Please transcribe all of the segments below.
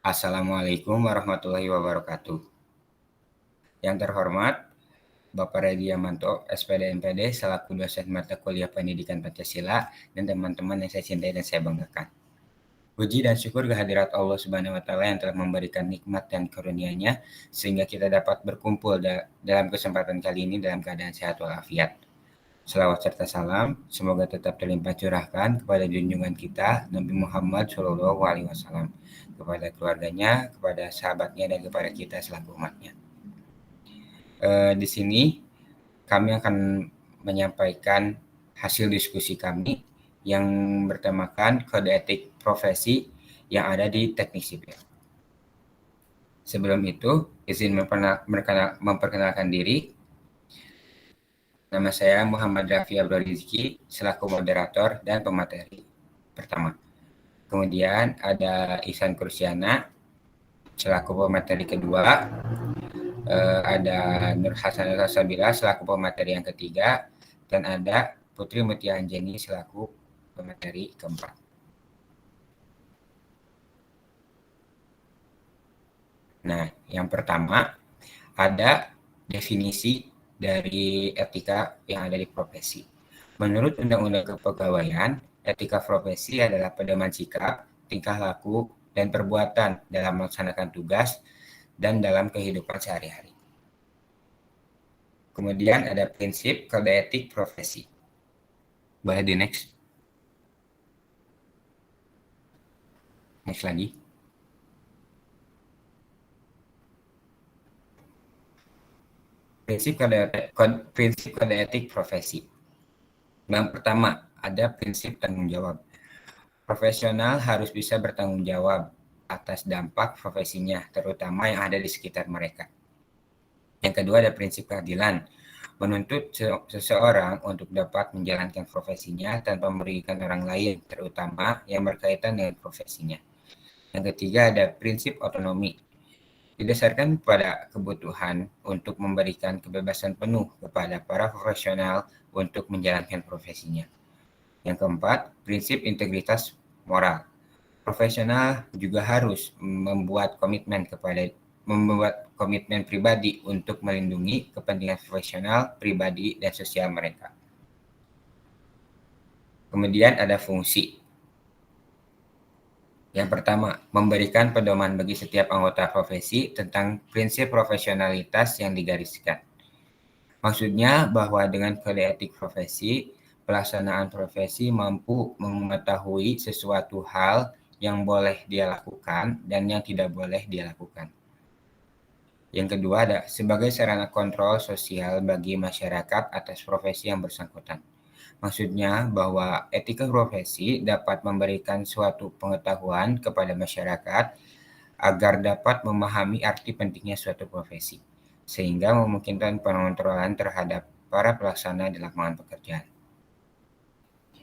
Assalamualaikum warahmatullahi wabarakatuh. Yang terhormat, Bapak Rediamanto, SPD MPD, selaku dosen mata kuliah Pendidikan Pancasila, dan teman-teman yang saya cintai dan saya banggakan. Puji dan syukur kehadirat Allah Subhanahu wa Ta'ala yang telah memberikan nikmat dan karunia-Nya sehingga kita dapat berkumpul dalam kesempatan kali ini dalam keadaan sehat walafiat. Selawat serta salam semoga tetap terlimpah curahkan kepada junjungan kita Nabi Muhammad SAW, kepada keluarganya, kepada sahabatnya, dan kepada kita selaku umatnya. Di sini kami akan menyampaikan hasil diskusi kami yang bertemakan kode etik profesi yang ada di teknik sipil. Sebelum itu, izin memperkenalkan diri. Nama saya Muhammad Rafi Abdul Rizki selaku moderator dan pemateri pertama. Kemudian ada Ihsan Kursiana selaku pemateri kedua. Ada Nur Hasanul Sabila selaku pemateri yang ketiga. Dan ada Putri Mutia Anjani selaku pemateri keempat. Nah, yang pertama ada definisi dari etika yang ada di profesi. Menurut Undang-Undang Kepegawaian, etika profesi adalah pedoman sikap, tingkah laku, dan perbuatan dalam melaksanakan tugas dan dalam kehidupan sehari-hari. Kemudian ada prinsip kode etik profesi. Boleh di next. Next lagi. Prinsip kode etik profesi. Yang pertama, ada prinsip tanggung jawab. Profesional harus bisa bertanggung jawab atas dampak profesinya, terutama yang ada di sekitar mereka. Yang kedua, ada prinsip keadilan. Menuntut seseorang untuk dapat menjalankan profesinya tanpa merugikan orang lain, terutama yang berkaitan dengan profesinya. Yang ketiga, ada prinsip otonomi. Didasarkan pada kebutuhan untuk memberikan kebebasan penuh kepada para profesional untuk menjalankan profesinya. Yang keempat, prinsip integritas moral. Profesional juga harus membuat komitmen pribadi untuk melindungi kepentingan profesional, pribadi, dan sosial mereka. Kemudian ada fungsi. Yang pertama, memberikan pedoman bagi setiap anggota profesi tentang prinsip profesionalitas yang digariskan. Maksudnya bahwa dengan kode etik profesi, pelaksanaan profesi mampu mengetahui sesuatu hal yang boleh dia lakukan dan yang tidak boleh dia lakukan. Yang kedua, ada sebagai sarana kontrol sosial bagi masyarakat atas profesi yang bersangkutan. Maksudnya bahwa etika profesi dapat memberikan suatu pengetahuan kepada masyarakat agar dapat memahami arti pentingnya suatu profesi, sehingga memungkinkan pengontrolan terhadap para pelaksana di lapangan pekerjaan.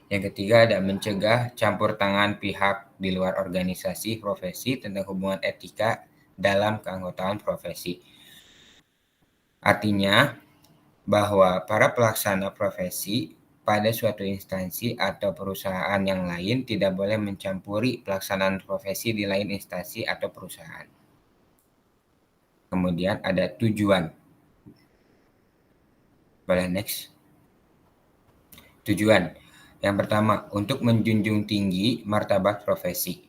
Yang ketiga, ada mencegah campur tangan pihak di luar organisasi profesi tentang hubungan etika dalam keanggotaan profesi. Artinya bahwa para pelaksana profesi pada suatu instansi atau perusahaan yang lain tidak boleh mencampuri pelaksanaan profesi di lain instansi atau perusahaan. Kemudian ada tujuan. Boleh next. Tujuan. Yang pertama, untuk menjunjung tinggi martabat profesi.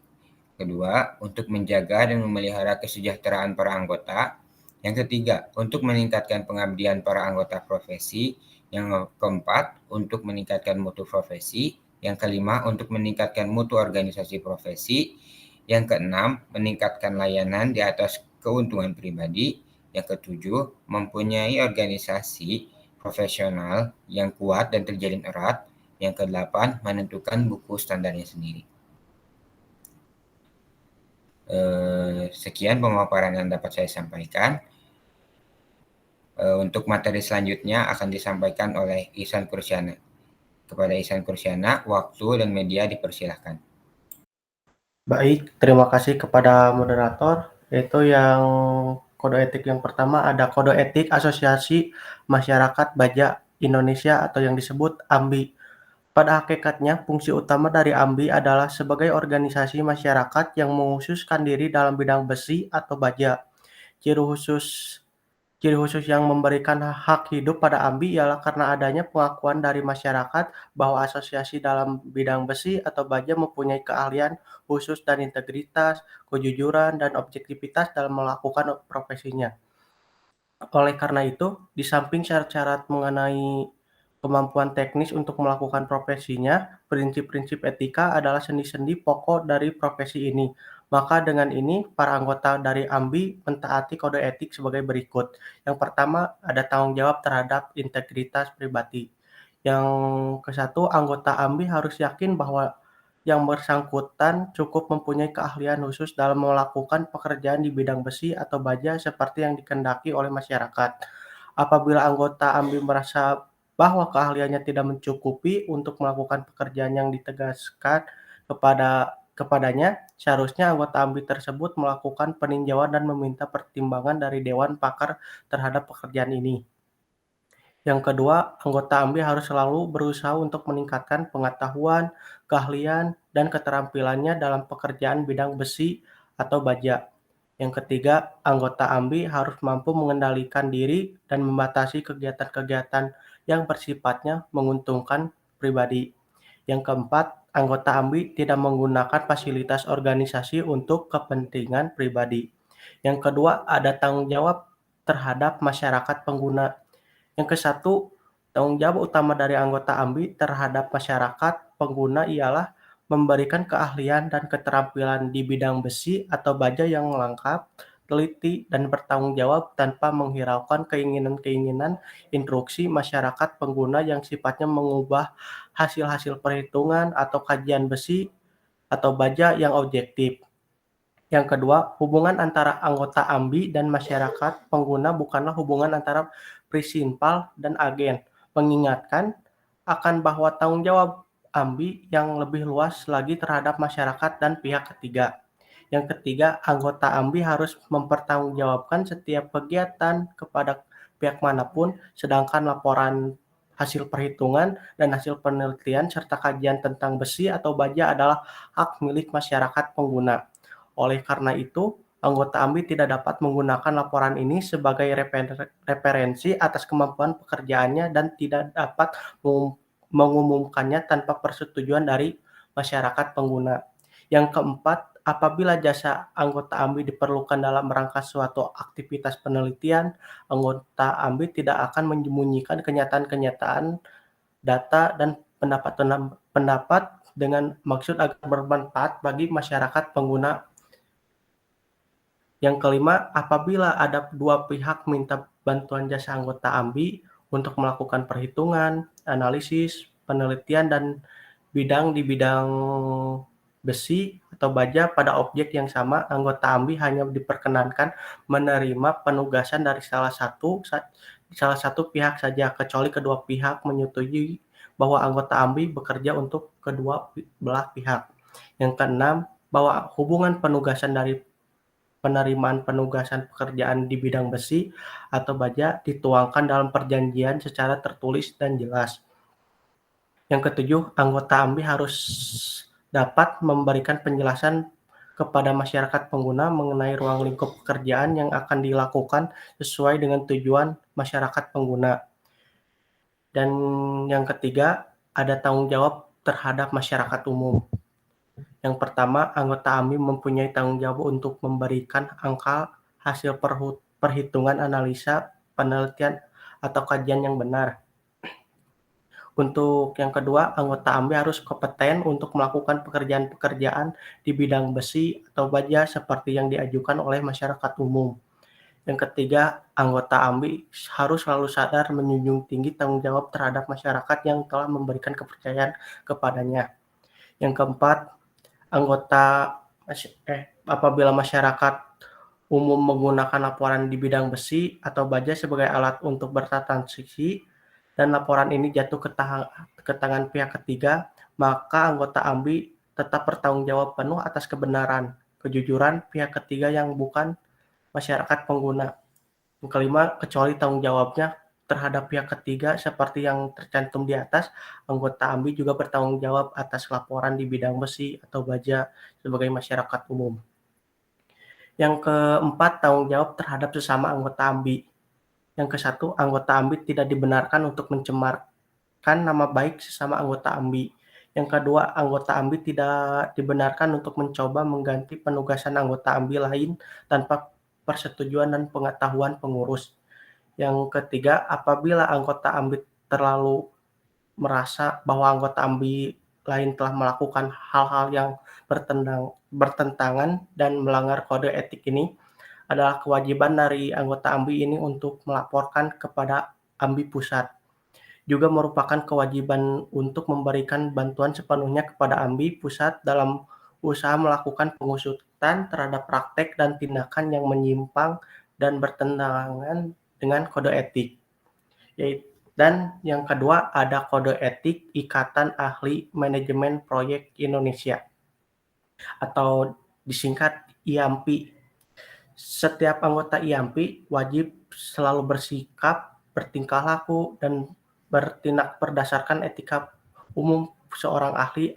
Kedua, untuk menjaga dan memelihara kesejahteraan para anggota. Yang ketiga, untuk meningkatkan pengabdian para anggota profesi. Yang keempat, untuk meningkatkan mutu profesi. Yang kelima, untuk meningkatkan mutu organisasi profesi. Yang keenam, meningkatkan layanan di atas keuntungan pribadi. Yang ketujuh, mempunyai organisasi profesional yang kuat dan terjalin erat. Yang kedelapan, menentukan buku standarnya sendiri. Sekian pemaparan yang dapat saya sampaikan. Untuk materi selanjutnya akan disampaikan oleh Ihsan Kursiana. Kepada Ihsan Kursiana, waktu dan media dipersilahkan. Baik, terima kasih kepada moderator. Yaitu yang kode etik yang pertama ada kode etik Asosiasi Masyarakat Baja Indonesia atau yang disebut AMBI. Pada hakikatnya, fungsi utama dari AMBI adalah sebagai organisasi masyarakat yang mengkhususkan diri dalam bidang besi atau baja. Ciri khusus Ciri khusus yang memberikan hak hidup pada AMBI ialah karena adanya pengakuan dari masyarakat bahwa asosiasi dalam bidang besi atau baja mempunyai keahlian khusus dan integritas, kejujuran, dan objektivitas dalam melakukan profesinya. Oleh karena itu, di samping syarat-syarat mengenai kemampuan teknis untuk melakukan profesinya, prinsip-prinsip etika adalah sendi-sendi pokok dari profesi ini. Maka dengan ini, para anggota dari AMBI mentaati kode etik sebagai berikut. Yang pertama, ada tanggung jawab terhadap integritas pribadi. Yang ke-1, anggota AMBI harus yakin bahwa yang bersangkutan cukup mempunyai keahlian khusus dalam melakukan pekerjaan di bidang besi atau baja seperti yang dikehendaki oleh masyarakat. Apabila anggota AMBI merasa bahwa keahliannya tidak mencukupi untuk melakukan pekerjaan yang ditegaskan kepadanya, seharusnya anggota AMBI tersebut melakukan peninjauan dan meminta pertimbangan dari Dewan Pakar terhadap pekerjaan ini. Yang kedua, anggota AMBI harus selalu berusaha untuk meningkatkan pengetahuan, keahlian, dan keterampilannya dalam pekerjaan bidang besi atau baja. Yang ketiga, anggota AMBI harus mampu mengendalikan diri dan membatasi kegiatan-kegiatan yang bersifatnya menguntungkan pribadi. Yang keempat, anggota AMBI tidak menggunakan fasilitas organisasi untuk kepentingan pribadi. Yang kedua, ada tanggung jawab terhadap masyarakat pengguna. Yang ke-1, tanggung jawab utama dari anggota AMBI terhadap masyarakat pengguna ialah memberikan keahlian dan keterampilan di bidang besi atau baja yang lengkap, teliti, dan bertanggung jawab tanpa menghiraukan keinginan-keinginan instruksi masyarakat pengguna yang sifatnya mengubah hasil-hasil perhitungan atau kajian besi atau baja yang objektif. Yang kedua, hubungan antara anggota AMBI dan masyarakat pengguna bukanlah hubungan antara prinsipal dan agen, mengingatkan akan bahwa tanggung jawab AMBI yang lebih luas lagi terhadap masyarakat dan pihak ketiga. Yang ketiga, anggota AMBI harus mempertanggungjawabkan setiap kegiatan kepada pihak manapun, sedangkan laporan hasil perhitungan dan hasil penelitian serta kajian tentang besi atau baja adalah hak milik masyarakat pengguna. Oleh karena itu, anggota AMBI tidak dapat menggunakan laporan ini sebagai referensi atas kemampuan pekerjaannya dan tidak dapat mengumumkannya tanpa persetujuan dari masyarakat pengguna. Yang keempat, apabila jasa anggota AMBI diperlukan dalam rangka suatu aktivitas penelitian, anggota AMBI tidak akan menyembunyikan kenyataan-kenyataan, data, dan pendapat dengan maksud agar bermanfaat bagi masyarakat pengguna. Yang kelima, apabila ada dua pihak minta bantuan jasa anggota AMBI untuk melakukan perhitungan, analisis, penelitian, dan di bidang besi atau baja pada objek yang sama, anggota AMBI hanya diperkenankan menerima penugasan dari salah satu pihak saja, kecuali kedua pihak menyetujui bahwa anggota AMBI bekerja untuk kedua belah pihak. Yang keenam, bahwa hubungan penugasan dari penerimaan penugasan pekerjaan di bidang besi atau baja dituangkan dalam perjanjian secara tertulis dan jelas. Yang ketujuh, anggota AMBI harus dapat memberikan penjelasan kepada masyarakat pengguna mengenai ruang lingkup pekerjaan yang akan dilakukan sesuai dengan tujuan masyarakat pengguna. Dan yang ketiga, ada tanggung jawab terhadap masyarakat umum. Yang pertama, anggota AMBI mempunyai tanggung jawab untuk memberikan angka hasil perhitungan analisa, penelitian, atau kajian yang benar. Untuk yang kedua, anggota AMBI harus kompeten untuk melakukan pekerjaan-pekerjaan di bidang besi atau baja seperti yang diajukan oleh masyarakat umum. Yang ketiga, anggota AMBI harus selalu sadar menjunjung tinggi tanggung jawab terhadap masyarakat yang telah memberikan kepercayaan kepadanya. Yang keempat, apabila masyarakat umum menggunakan laporan di bidang besi atau baja sebagai alat untuk bertransaksi dan laporan ini jatuh ke tangan pihak ketiga, maka anggota AMBI tetap bertanggung jawab penuh atas kebenaran, kejujuran pihak ketiga yang bukan masyarakat pengguna. Yang kelima, kecuali tanggung jawabnya terhadap pihak ketiga seperti yang tercantum di atas, anggota AMBI juga bertanggung jawab atas laporan di bidang besi atau baja sebagai masyarakat umum. Yang keempat, tanggung jawab terhadap sesama anggota AMBI. Yang kesatu, anggota AMBI tidak dibenarkan untuk mencemarkan nama baik sesama anggota AMBI. Yang kedua, anggota AMBI tidak dibenarkan untuk mencoba mengganti penugasan anggota AMBI lain tanpa persetujuan dan pengetahuan pengurus. Yang ketiga, apabila anggota AMBI terlalu merasa bahwa anggota AMBI lain telah melakukan hal-hal yang bertentangan dan melanggar kode etik ini, adalah kewajiban dari anggota AMBI ini untuk melaporkan kepada AMBI pusat. Juga merupakan kewajiban untuk memberikan bantuan sepenuhnya kepada AMBI pusat dalam usaha melakukan pengusutan terhadap praktek dan tindakan yang menyimpang dan bertentangan dengan kode etik. Dan yang kedua, ada kode etik Ikatan Ahli Manajemen Proyek Indonesia atau disingkat IAMPI. Setiap anggota IAMPI wajib selalu bersikap, bertingkah laku, dan bertindak berdasarkan etika umum seorang ahli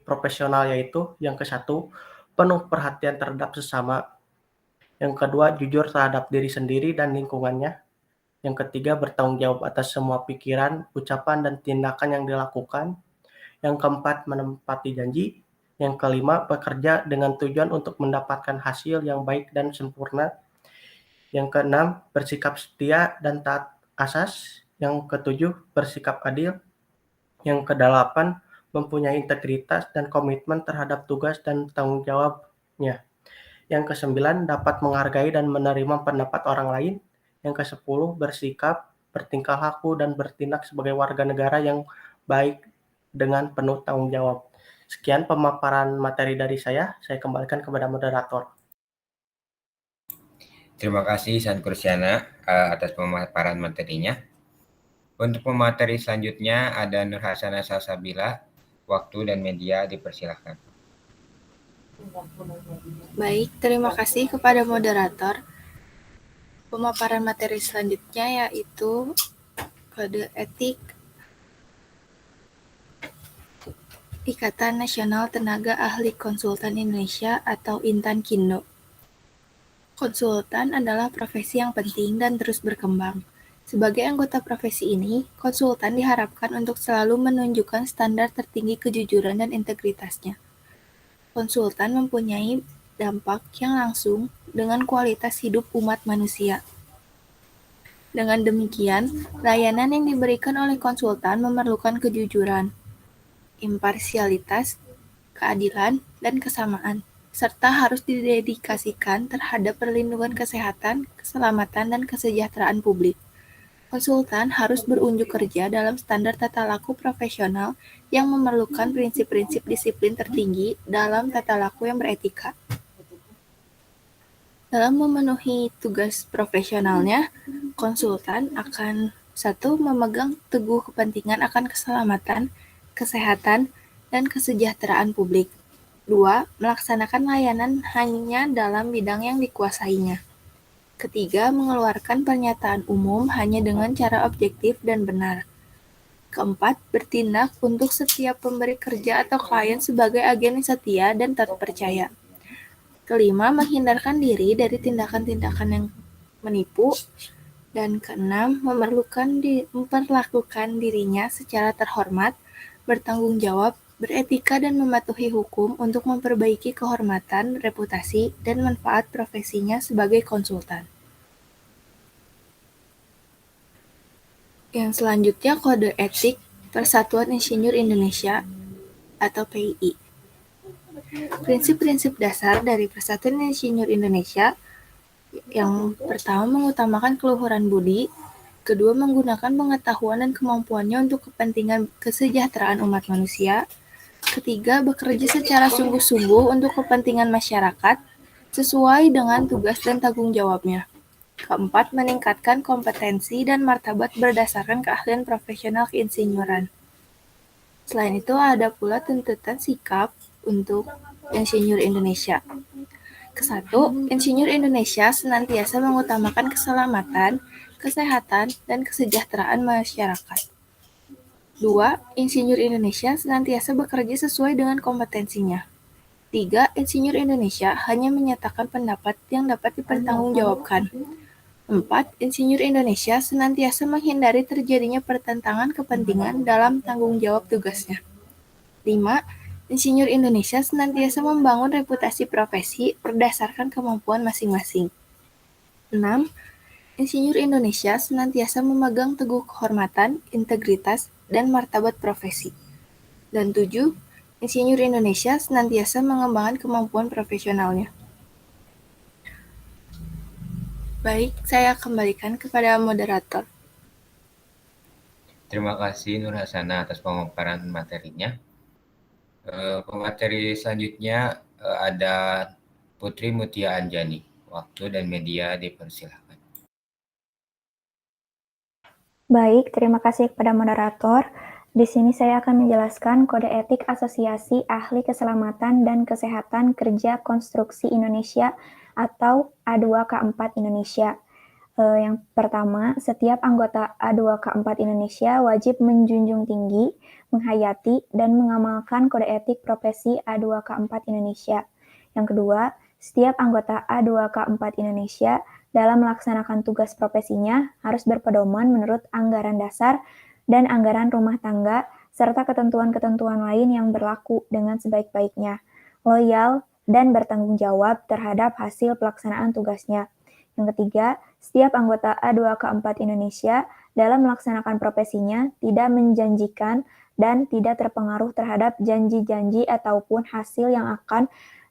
profesional, yaitu yang kesatu, penuh perhatian terhadap sesama. Yang kedua, jujur terhadap diri sendiri dan lingkungannya. Yang ketiga, bertanggung jawab atas semua pikiran, ucapan, dan tindakan yang dilakukan. Yang keempat, menepati janji. Yang kelima, bekerja dengan tujuan untuk mendapatkan hasil yang baik dan sempurna. Yang keenam, bersikap setia dan taat asas. Yang ketujuh, bersikap adil. Yang kedelapan, mempunyai integritas dan komitmen terhadap tugas dan tanggung jawabnya. Yang kesembilan, dapat menghargai dan menerima pendapat orang lain. Yang kesepuluh, bersikap, bertingkah laku, dan bertindak sebagai warga negara yang baik dengan penuh tanggung jawab. Sekian pemaparan materi dari saya kembalikan kepada moderator. Terima kasih San Kursiana atas pemaparan materinya. Untuk pemateri selanjutnya ada Nur Hasanah Salsabila. Waktu dan media dipersilahkan. Baik, terima kasih kepada moderator. Pemaparan materi selanjutnya yaitu kode etik Ikatan Nasional Tenaga Ahli Konsultan Indonesia atau Intankindo. Konsultan adalah profesi yang penting dan terus berkembang. Sebagai anggota profesi ini, konsultan diharapkan untuk selalu menunjukkan standar tertinggi kejujuran dan integritasnya. Konsultan mempunyai dampak yang langsung dengan kualitas hidup umat manusia. Dengan demikian, layanan yang diberikan oleh konsultan memerlukan kejujuran, imparsialitas, keadilan, dan kesamaan, serta harus didedikasikan terhadap perlindungan kesehatan, keselamatan, dan kesejahteraan publik. Konsultan harus berunjuk kerja dalam standar tata laku profesional yang memerlukan prinsip-prinsip disiplin tertinggi dalam tata laku yang beretika. Dalam memenuhi tugas profesionalnya, konsultan akan 1. Memegang teguh kepentingan akan keselamatan, kesehatan, dan kesejahteraan publik. 2. Melaksanakan layanan hanya dalam bidang yang dikuasainya. Ketiga, mengeluarkan pernyataan umum hanya dengan cara objektif dan benar. Keempat, bertindak untuk setiap pemberi kerja atau klien sebagai agen setia dan terpercaya. Kelima, menghindarkan diri dari tindakan-tindakan yang menipu. Dan keenam, memperlakukan dirinya secara terhormat, bertanggung jawab, beretika, dan mematuhi hukum untuk memperbaiki kehormatan, reputasi, dan manfaat profesinya sebagai konsultan. Yang selanjutnya, kode etik Persatuan Insinyur Indonesia atau PII. Prinsip-prinsip dasar dari Persatuan Insinyur Indonesia yang pertama, mengutamakan keluhuran budi. Kedua, menggunakan pengetahuan dan kemampuannya untuk kepentingan kesejahteraan umat manusia. Ketiga, bekerja secara sungguh-sungguh untuk kepentingan masyarakat sesuai dengan tugas dan tanggung jawabnya. Keempat, meningkatkan kompetensi dan martabat berdasarkan keahlian profesional keinsinyuran. Selain itu, ada pula tuntutan sikap untuk Insinyur Indonesia. Kesatu, Insinyur Indonesia senantiasa mengutamakan keselamatan kesehatan, dan kesejahteraan masyarakat. 2. Insinyur Indonesia senantiasa bekerja sesuai dengan kompetensinya. 3. Insinyur Indonesia hanya menyatakan pendapat yang dapat dipertanggungjawabkan. 4. Insinyur Indonesia senantiasa menghindari terjadinya pertentangan kepentingan dalam tanggung jawab tugasnya. 5. Insinyur Indonesia senantiasa membangun reputasi profesi berdasarkan kemampuan masing-masing. 6. Insinyur Indonesia senantiasa memegang teguh kehormatan, integritas, dan martabat profesi. Dan 7. Insinyur Indonesia senantiasa mengembangkan kemampuan profesionalnya. Baik, saya kembalikan kepada moderator. Terima kasih Nur Hasana atas pemaparan materinya. Pemateri selanjutnya ada Putri Mutia Anjani. Waktu dan media dipersilakan. Baik, terima kasih kepada moderator. Di sini saya akan menjelaskan Kode Etik Asosiasi Ahli Keselamatan dan Kesehatan Kerja Konstruksi Indonesia atau A2K4 Indonesia. Yang pertama, setiap anggota A2K4 Indonesia wajib menjunjung tinggi, menghayati, dan mengamalkan Kode Etik Profesi A2K4 Indonesia. Yang kedua, setiap anggota A2K4 Indonesia dalam melaksanakan tugas profesinya harus berpedoman menurut anggaran dasar dan anggaran rumah tangga, serta ketentuan-ketentuan lain yang berlaku dengan sebaik-baiknya, loyal, dan bertanggung jawab terhadap hasil pelaksanaan tugasnya. Yang ketiga, setiap anggota A2K4 Indonesia dalam melaksanakan profesinya tidak menjanjikan dan tidak terpengaruh terhadap janji-janji ataupun hasil yang akan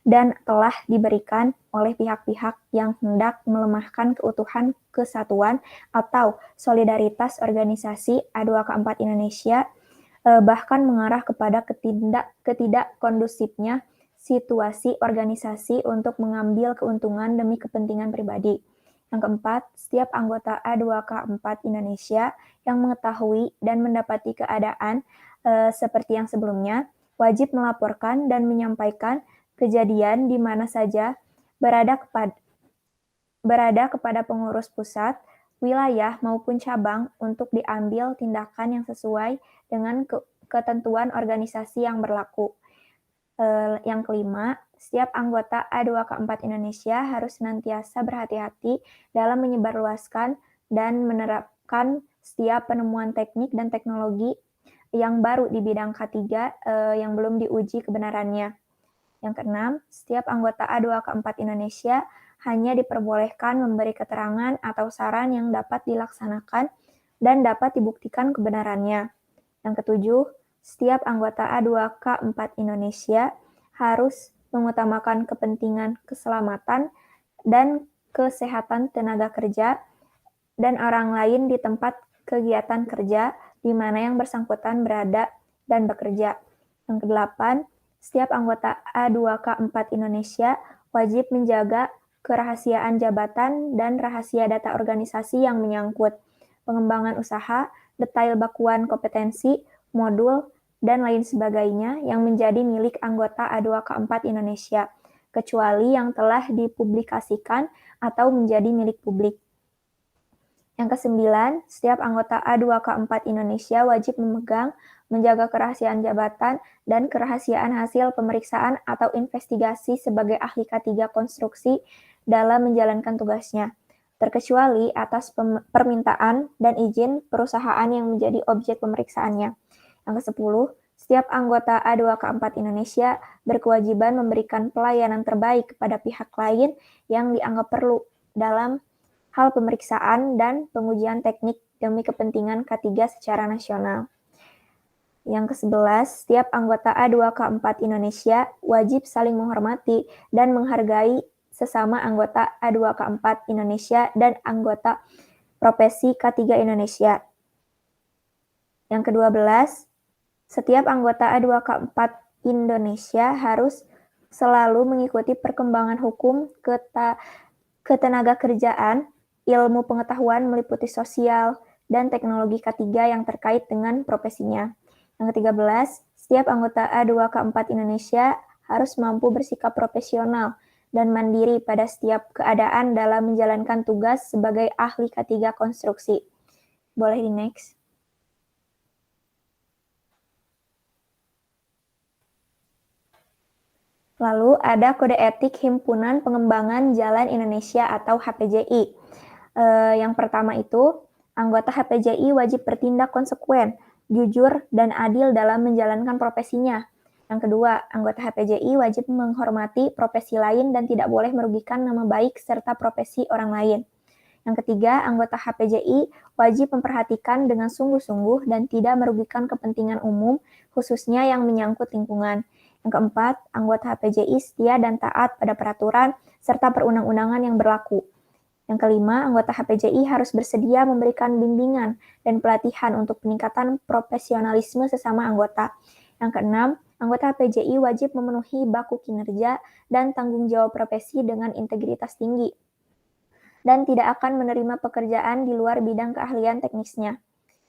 dan telah diberikan oleh pihak-pihak yang hendak melemahkan keutuhan, kesatuan, atau solidaritas organisasi A2K4 Indonesia, bahkan mengarah kepada ketidakkondusifnya situasi organisasi untuk mengambil keuntungan demi kepentingan pribadi. Yang keempat, setiap anggota A2K4 Indonesia yang mengetahui dan mendapati keadaan seperti yang sebelumnya, wajib melaporkan dan menyampaikan kejadian di mana saja berada kepada pengurus pusat, wilayah maupun cabang untuk diambil tindakan yang sesuai dengan ketentuan organisasi yang berlaku. Yang kelima, setiap anggota A2K4 Indonesia harus senantiasa berhati-hati dalam menyebarluaskan dan menerapkan setiap penemuan teknik dan teknologi yang baru di bidang K3 yang belum diuji kebenarannya. Yang keenam, setiap anggota A2K4 Indonesia hanya diperbolehkan memberi keterangan atau saran yang dapat dilaksanakan dan dapat dibuktikan kebenarannya. Yang ketujuh, setiap anggota A2K4 Indonesia harus mengutamakan kepentingan keselamatan dan kesehatan tenaga kerja dan orang lain di tempat kegiatan kerja di mana yang bersangkutan berada dan bekerja. Yang kedelapan, setiap anggota A2K4 Indonesia wajib menjaga kerahasiaan jabatan dan rahasia data organisasi yang menyangkut pengembangan usaha, detail bakuan kompetensi, modul, dan lain sebagainya yang menjadi milik anggota A2K4 Indonesia, kecuali yang telah dipublikasikan atau menjadi milik publik. Yang kesembilan, setiap anggota A2K4 Indonesia wajib menjaga kerahasiaan jabatan dan kerahasiaan hasil pemeriksaan atau investigasi sebagai ahli K3 konstruksi dalam menjalankan tugasnya, terkecuali atas permintaan dan izin perusahaan yang menjadi objek pemeriksaannya. Yang ke-10, setiap anggota A2K4 Indonesia berkewajiban memberikan pelayanan terbaik kepada pihak lain yang dianggap perlu dalam hal pemeriksaan dan pengujian teknik demi kepentingan K3 secara nasional. Yang ke-11, setiap anggota A2K4 Indonesia wajib saling menghormati dan menghargai sesama anggota A2K4 Indonesia dan anggota profesi K3 Indonesia. Yang ke-12, setiap anggota A2K4 Indonesia harus selalu mengikuti perkembangan hukum ketenagakerjaan, ilmu pengetahuan meliputi sosial, dan teknologi K3 yang terkait dengan profesinya. Yang ke-13, setiap anggota A2K4 Indonesia harus mampu bersikap profesional dan mandiri pada setiap keadaan dalam menjalankan tugas sebagai ahli K3 konstruksi. Boleh di next. Lalu ada Kode Etik Himpunan Pengembangan Jalan Indonesia atau HPJI. Yang pertama itu, anggota HPJI wajib bertindak konsekuen, jujur, dan adil dalam menjalankan profesinya. Yang kedua, anggota HPJI wajib menghormati profesi lain dan tidak boleh merugikan nama baik serta profesi orang lain. Yang ketiga, anggota HPJI wajib memperhatikan dengan sungguh-sungguh dan tidak merugikan kepentingan umum, khususnya yang menyangkut lingkungan. Yang keempat, anggota HPJI setia dan taat pada peraturan serta perundang-undangan yang berlaku. Yang kelima, anggota HPJI harus bersedia memberikan bimbingan dan pelatihan untuk peningkatan profesionalisme sesama anggota. Yang keenam, anggota HPJI wajib memenuhi baku kinerja dan tanggung jawab profesi dengan integritas tinggi dan tidak akan menerima pekerjaan di luar bidang keahlian teknisnya.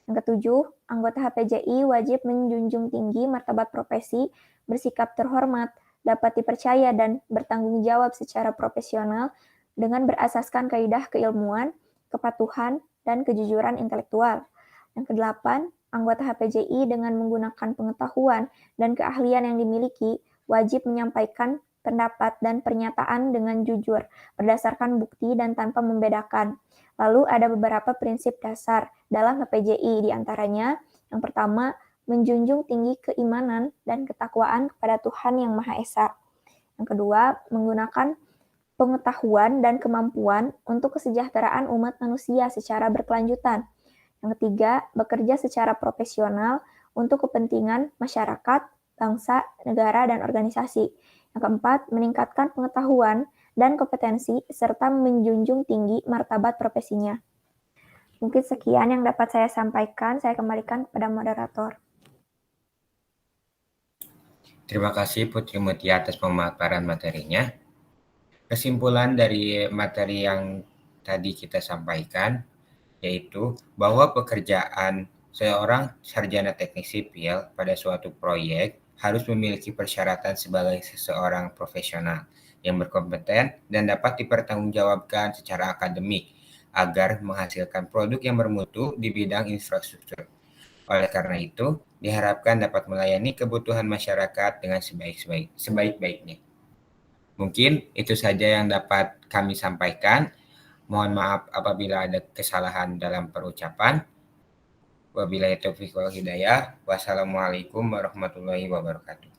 Yang ketujuh, anggota HPJI wajib menjunjung tinggi martabat profesi, bersikap terhormat, dapat dipercaya dan bertanggung jawab secara profesional dengan berasaskan kaidah keilmuan, kepatuhan, dan kejujuran intelektual. Yang kedelapan, anggota HPJI dengan menggunakan pengetahuan dan keahlian yang dimiliki wajib menyampaikan pendapat dan pernyataan dengan jujur, berdasarkan bukti dan tanpa membedakan. Lalu ada beberapa prinsip dasar dalam HPJI, diantaranya yang pertama, menjunjung tinggi keimanan dan ketakwaan kepada Tuhan Yang Maha Esa. Yang kedua, menggunakan pengetahuan dan kemampuan untuk kesejahteraan umat manusia secara berkelanjutan. Yang ketiga, bekerja secara profesional untuk kepentingan masyarakat, bangsa, negara, dan organisasi. Yang keempat, meningkatkan pengetahuan dan kompetensi serta menjunjung tinggi martabat profesinya. Mungkin sekian yang dapat saya sampaikan. Saya kembalikan kepada moderator. Terima kasih Putri Mutia atas pemaparan materinya. Kesimpulan dari materi yang tadi kita sampaikan yaitu bahwa pekerjaan seorang sarjana teknik sipil pada suatu proyek harus memiliki persyaratan sebagai seseorang profesional yang berkompeten dan dapat dipertanggungjawabkan secara akademik agar menghasilkan produk yang bermutu di bidang infrastruktur. Oleh karena itu, diharapkan dapat melayani kebutuhan masyarakat dengan sebaik-baiknya. Mungkin itu saja yang dapat kami sampaikan. Mohon maaf apabila ada kesalahan dalam perucapan. Wabillahi taufiq wal hidayah. Wassalamualaikum warahmatullahi wabarakatuh.